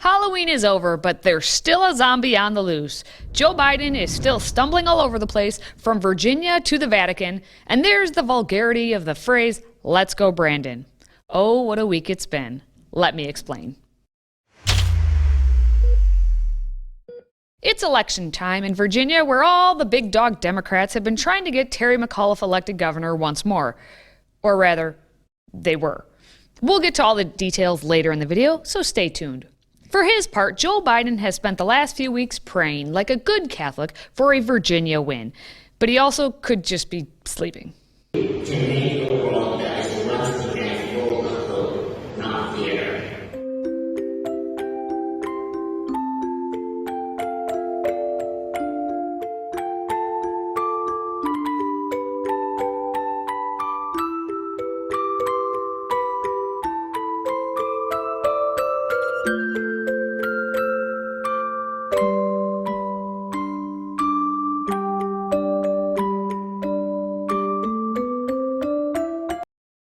Halloween is over, but there's still a zombie on the loose. Joe Biden is still stumbling all over the place, from Virginia to the Vatican, and there's the vulgarity of the phrase, "Let's go, Brandon." Oh, what a week it's been. Let me explain. It's election time in Virginia, where all the big dog Democrats have been trying to get Terry McAuliffe elected governor once more. Or rather, they were. We'll get to all the details later in the video, so stay tuned. For his part, Joe Biden has spent the last few weeks praying, like a good Catholic, for a Virginia win. But he also could just be sleeping. To make the world that is less than a not theater.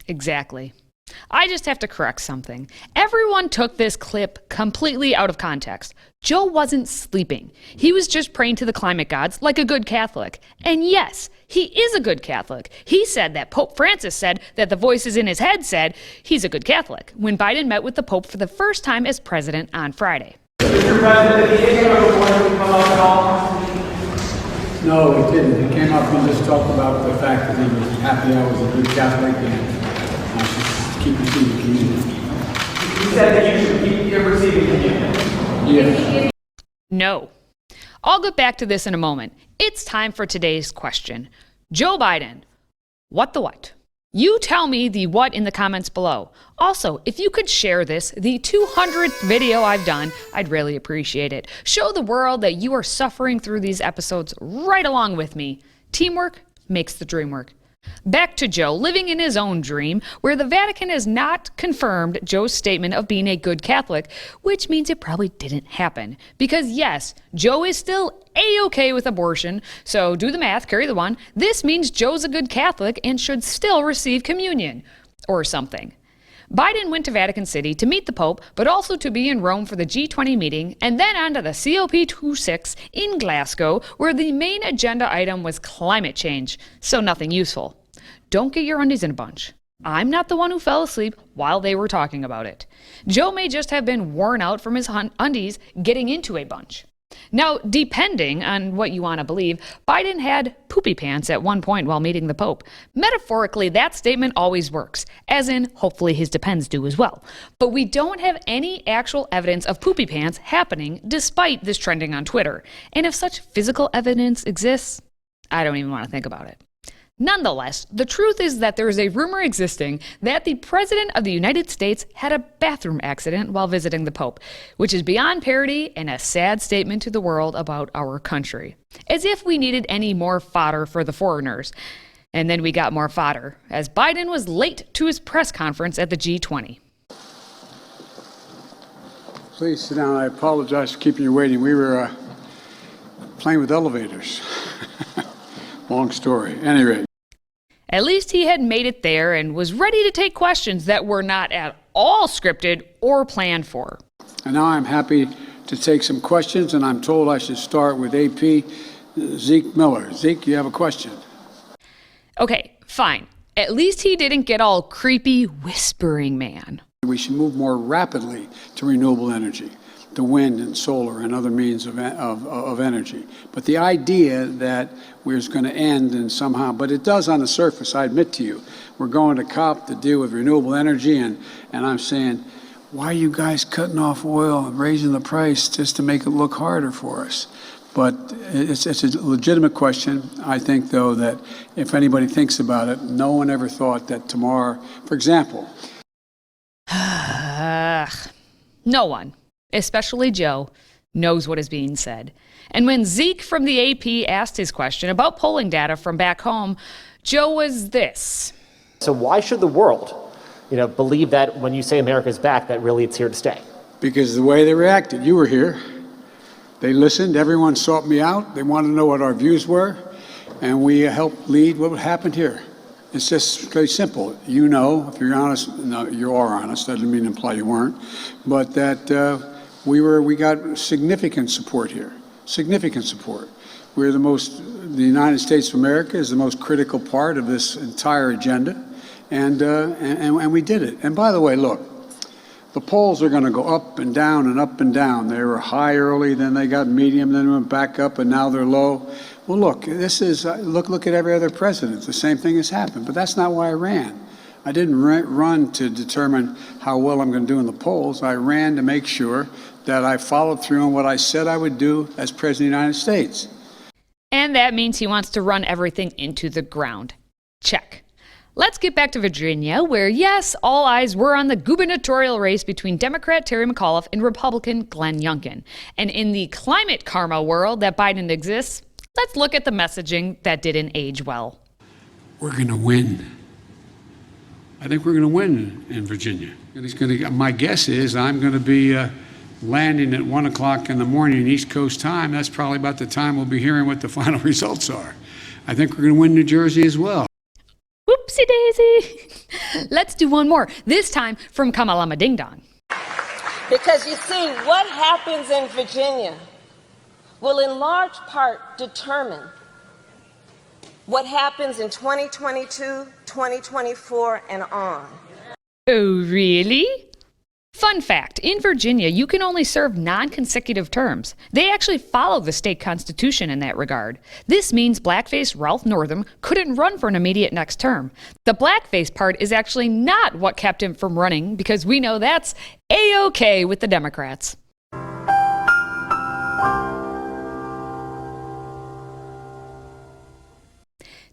Exactly. I just have to correct something. Everyone took this clip completely out of context. Joe wasn't sleeping. He was just praying to the climate gods like a good Catholic. And yes, he is a good Catholic. He said that Pope Francis said that the voices in his head said he's a good Catholic when Biden met with the Pope for the first time as president on Friday. Mr. President, did he ever want to come up at all? No, he didn't. He came up and just talked about the fact that he was happy I was a good Catholic and I should keep receiving communion. He said that you should keep receiving communion. Yes. No. I'll get back to this in a moment. It's time for today's question. Joe Biden, what the what? You tell me the what in the comments below. Also, if you could share this, the 200th video I've done, I'd really appreciate it. Show the world that you are suffering through these episodes right along with me. Teamwork makes the dream work. Back to Joe, living in his own dream, where the Vatican has not confirmed Joe's statement of being a good Catholic, which means it probably didn't happen. Because yes, Joe is still A-okay with abortion, so do the math, carry the one. This means Joe's a good Catholic and should still receive communion. Or something. Biden went to Vatican City to meet the Pope, but also to be in Rome for the G20 meeting, and then on to the COP26 in Glasgow, where the main agenda item was climate change, so nothing useful. Don't get your undies in a bunch. I'm not the one who fell asleep while they were talking about it. Joe may just have been worn out from his undies getting into a bunch. Now, depending on what you want to believe, Biden had poopy pants at one point while meeting the Pope. Metaphorically, that statement always works, as in, hopefully his depends do as well. But we don't have any actual evidence of poopy pants happening despite this trending on Twitter. And if such physical evidence exists, I don't even want to think about it. Nonetheless, the truth is that there is a rumor existing that the President of the United States had a bathroom accident while visiting the Pope, which is beyond parody and a sad statement to the world about our country. As if we needed any more fodder for the foreigners. And then we got more fodder, as Biden was late to his press conference at the G20. Please sit down. I apologize for keeping you waiting. We were playing with elevators. Long story. At any rate. At least he had made it there and was ready to take questions that were not at all scripted or planned for. And now I'm happy to take some questions, and I'm told I should start with AP Zeke Miller. Zeke, you have a question? Okay, fine. At least he didn't get all creepy whispering man. We should move more rapidly to renewable energy, the wind and solar and other means of energy. But the idea that we're going to end and somehow, but it does on the surface, I admit to you. We're going to COP to deal with renewable energy, and I'm saying, why are you guys cutting off oil and raising the price just to make it look harder for us? But it's a legitimate question. I think, though, that if anybody thinks about it, no one ever thought that tomorrow, for example. No one, especially Joe, knows what is being said. And when Zeke from the AP asked his question about polling data from back home, Joe was this. So why should the world, believe that when you say America's back, that really it's here to stay? Because the way they reacted, you were here. They listened, everyone sought me out. They wanted to know what our views were, and we helped lead what happened here. It's just very simple. If you're honest, no, you are honest, that doesn't mean to imply you weren't, but that We got significant support here, significant support. The United States of America is the most critical part of this entire agenda, and we did it. And by the way, look, the polls are going to go up and down and up and down. They were high early, then they got medium, then went back up, and now they're low. Well, look, this is look at every other president. The same thing has happened, but that's not why I ran. I didn't run to determine how well I'm going to do in the polls. I ran to make sure that I followed through on what I said I would do as President of the United States. And that means he wants to run everything into the ground. Check. Let's get back to Virginia, where, yes, all eyes were on the gubernatorial race between Democrat Terry McAuliffe and Republican Glenn Youngkin. And in the climate karma world that Biden exists, let's look at the messaging that didn't age well. We're going to win. I think we're going to win in Virginia. My guess is I'm going to be landing at 1 o'clock in the morning East Coast time. That's probably about the time we'll be hearing what the final results are. I think we're going to win New Jersey as well. Whoopsie daisy. Let's do one more, this time from Kamalama Ding Dong. Because you see, what happens in Virginia will in large part determine what happens in 2022, 2024, and on. Oh, really? Fun fact, in Virginia, you can only serve non-consecutive terms. They actually follow the state constitution in that regard. This means blackface Ralph Northam couldn't run for an immediate next term. The blackface part is actually not what kept him from running, because we know that's A-OK with the Democrats.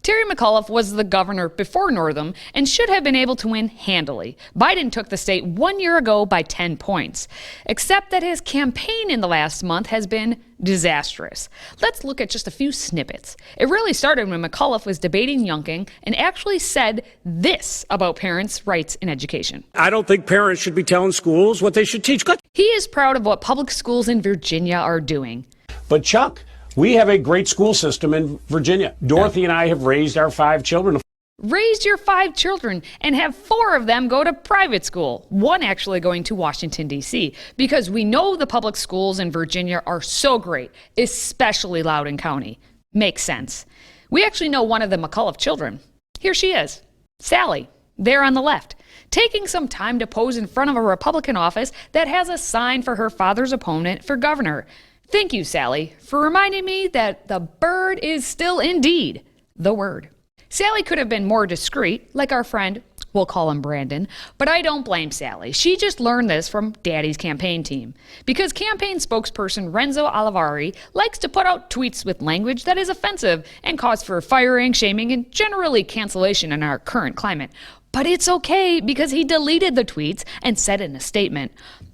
Terry McAuliffe was the governor before Northam and should have been able to win handily. Biden took the state 1 year ago by 10 points. Except that his campaign in the last month has been disastrous. Let's look at just a few snippets. It really started when McAuliffe was debating Youngkin and actually said this about parents' rights in education. I don't think parents should be telling schools what they should teach. He is proud of what public schools in Virginia are doing. But Chuck, we have a great school system in Virginia. Dorothy and I have raised our 5 children. Raised your 5 children and have 4 of them go to private school, 1 actually going to Washington, D.C., because we know the public schools in Virginia are so great, especially Loudoun County. Makes sense. We actually know one of the McAuliffe children. Here she is, Sally, there on the left, taking some time to pose in front of a Republican office that has a sign for her father's opponent for governor. Thank you, Sally, for reminding me that the bird is still indeed the word. Sally could have been more discreet, like our friend, we'll call him Brandon, but I don't blame Sally. She just learned this from Daddy's campaign team. Because campaign spokesperson Renzo Olivari likes to put out tweets with language that is offensive and cause for firing, shaming, and generally cancellation in our current climate. But it's okay because he deleted the tweets and said in a statement,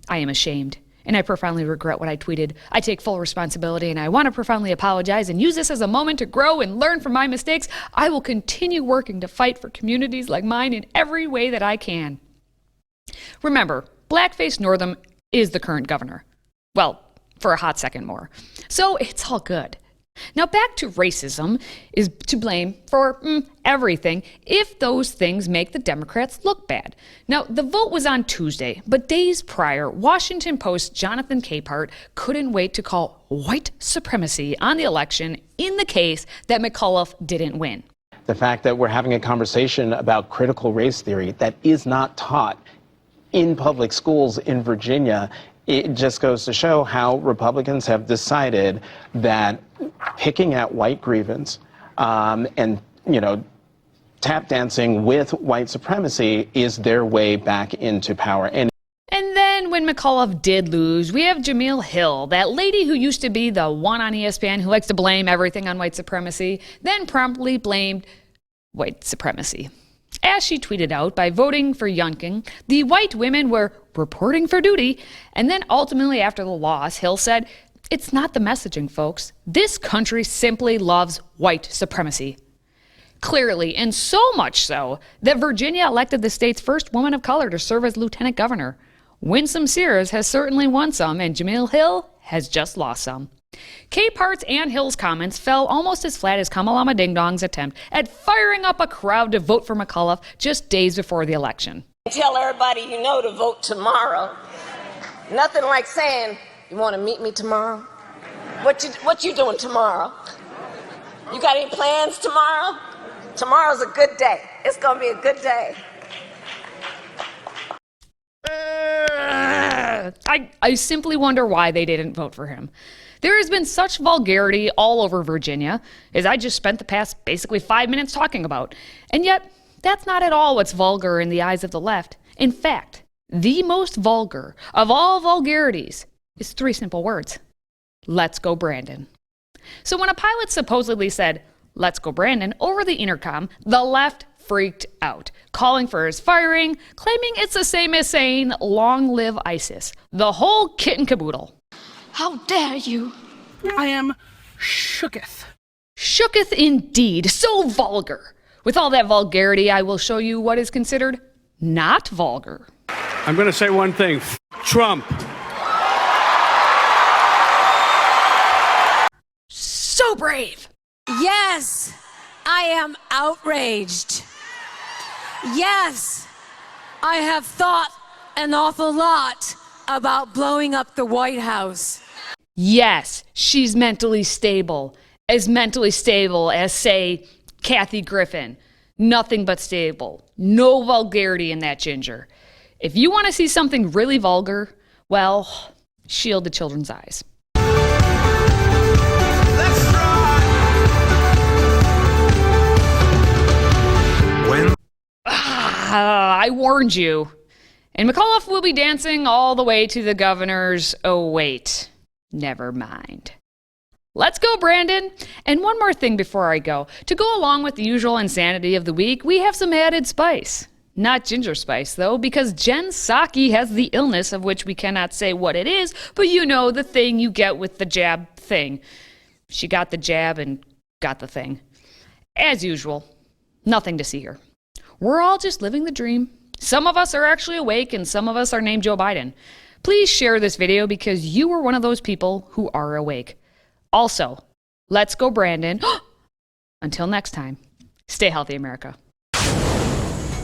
"I am ashamed. And I profoundly regret what I tweeted. I take full responsibility and I want to profoundly apologize and use this as a moment to grow and learn from my mistakes. I will continue working to fight for communities like mine in every way that I can." Remember, blackface Northam is the current governor. Well, for a hot second more. So it's all good. Now back to racism is to blame for everything if those things make the Democrats look bad. Now, the vote was on Tuesday, but days prior, Washington Post's Jonathan Capehart couldn't wait to call white supremacy on the election in the case that McAuliffe didn't win. The fact that we're having a conversation about critical race theory that is not taught in public schools in Virginia, it just goes to show how Republicans have decided that picking at white grievance and, tap dancing with white supremacy is their way back into power. And then when McAuliffe did lose, we have Jamil Hill, that lady who used to be the one on ESPN who likes to blame everything on white supremacy, then promptly blamed white supremacy. As she tweeted out, by voting for Youngkin, the white women were reporting for duty, and then ultimately after the loss, Hill said, "It's not the messaging, folks. This country simply loves white supremacy." Clearly, and so much so, that Virginia elected the state's first woman of color to serve as lieutenant governor. Winsome Sears has certainly won some, and Jamil Hill has just lost some. Capehart's and Hill's comments fell almost as flat as Kamalama Ding Dong's attempt at firing up a crowd to vote for McAuliffe just days before the election. Tell everybody you know to vote tomorrow. Nothing like saying, You want to meet me tomorrow? What you doing tomorrow? You got any plans tomorrow? Tomorrow's a good day. It's going to be a good day. I simply wonder why they didn't vote for him. There has been such vulgarity all over Virginia, as I just spent the past basically 5 minutes talking about. And yet, that's not at all what's vulgar in the eyes of the left. In fact, the most vulgar of all vulgarities is 3 simple words. Let's go, Brandon. So when a pilot supposedly said, let's go, Brandon, over the intercom, the left freaked out, calling for his firing, claiming it's the same as saying, long live ISIS. The whole kit and caboodle. How dare you? I am shooketh. Shooketh indeed, so vulgar. With all that vulgarity, I will show you what is considered not vulgar. I'm going to say one thing. Trump. So brave. Yes, I am outraged. Yes, I have thought an awful lot about blowing up the White House. Yes, she's mentally stable. As mentally stable as, say, Kathy Griffin. Nothing but stable. No vulgarity in that ginger. If you want to see something really vulgar, well, shield the children's eyes. I warned you. And McAuliffe will be dancing all the way to the governor's, oh wait, never mind. Let's go, Brandon. And one more thing before I go. To go along with the usual insanity of the week, we have some added spice. Not ginger spice, though, because Jen Psaki has the illness of which we cannot say what it is, but you know, the thing you get with the jab thing. She got the jab and got the thing. As usual, nothing to see here. We're all just living the dream. Some of us are actually awake and some of us are named Joe Biden. Please share this video because you were one of those people who are awake. Also, let's go, Brandon. Until next time, stay healthy, America.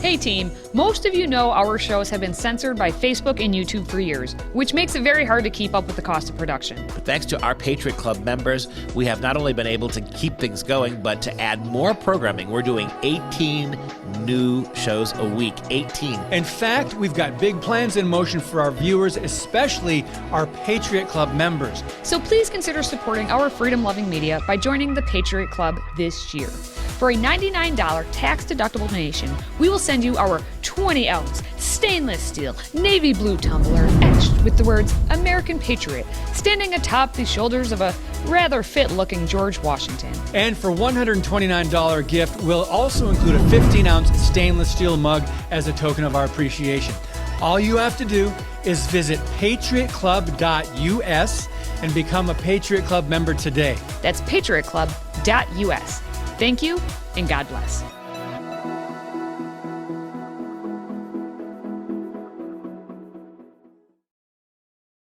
Hey team, most of you know our shows have been censored by Facebook and YouTube for years, which makes it very hard to keep up with the cost of production. But thanks to our Patriot Club members, we have not only been able to keep things going, but to add more programming. We're doing 18 new shows a week. 18. In fact, we've got big plans in motion for our viewers, especially our Patriot Club members. So please consider supporting our freedom-loving media by joining the Patriot Club this year. For a $99 tax-deductible donation, we will send you our 20-ounce stainless steel navy blue tumbler etched with the words American Patriot, standing atop the shoulders of a rather fit-looking George Washington. And for $129 gift, we'll also include a 15-ounce stainless steel mug as a token of our appreciation. All you have to do is visit patriotclub.us and become a Patriot Club member today. That's patriotclub.us. Thank you, and God bless.